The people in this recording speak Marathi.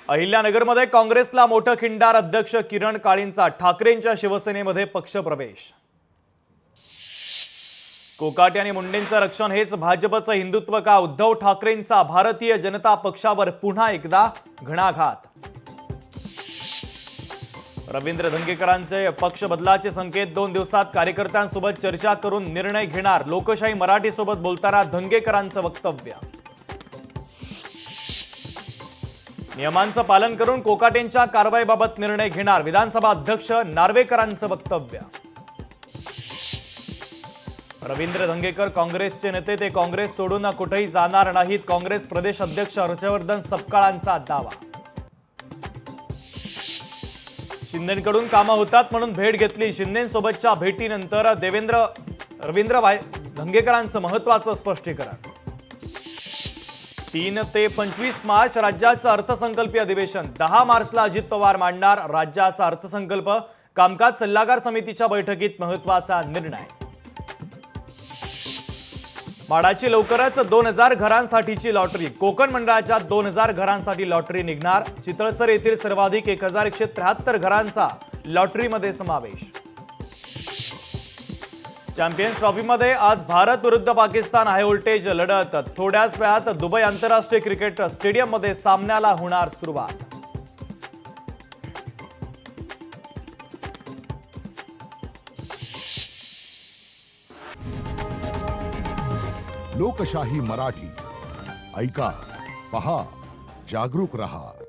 अहिल्यानगरमध्ये काँग्रेसला मोठं खिंडार. अध्यक्ष किरण काळींचा ठाकरेंच्या शिवसेनेमध्ये पक्षप्रवेश. कोकाटे आणि मुंडेंचं रक्षण हेच भाजपचं हिंदुत्व का? उद्धव ठाकरेंचा भारतीय जनता पक्षावर पुन्हा एकदा घणाघात. रवींद्र धंगेकरांचे पक्ष बदलाचे संकेत. 2 दिवसात कार्यकर्त्यांसोबत चर्चा करून निर्णय घेणार. लोकशाही मराठीसोबत बोलताना धंगेकरांचं वक्तव्य. नियमांचं पालन करून कोकाटेंच्या कारवाईबाबत निर्णय घेणार. विधानसभा अध्यक्ष नार्वेकरांचं वक्तव्य. रवींद्र धंगेकर काँग्रेसचे नेते. ते काँग्रेस सोडून कुठेही जाणार नाहीत. काँग्रेस प्रदेश अध्यक्ष हर्षवर्धन सपकाळांचा दावा. शिंदेंकडून कामं होतात म्हणून भेट घेतली. शिंदेंसोबतच्या भेटीनंतर रवींद्र धंगेकरांचं महत्त्वाचं स्पष्टीकरण. 3 ते 25 मार्च राज्याचं अर्थसंकल्पीय अधिवेशन. 10 मार्चला अजित पवार मांडणार राज्याचा अर्थसंकल्प. कामकाज सल्लागार समितीच्या बैठकीत महत्त्वाचा निर्णय. माडाची लवकरच 2000 घरांसाठीची लॉटरी. कोकण मंडळाच्या 2000 घरांसाठी लॉटरी निघणार. चितळसर येथील सर्वाधिक 1173 घरांचा लॉटरीमध्ये समावेश. चॅम्पियन्स ट्रॉफीमध्ये आज भारत विरुद्ध पाकिस्तान हाय व्होल्टेज लढत. थोड्याच वेळात दुबई आंतरराष्ट्रीय क्रिकेट स्टेडियममध्ये सामन्याला होणार सुरुवात. लोकशाही मराठी ऐका, पहा, जागरूक रहा.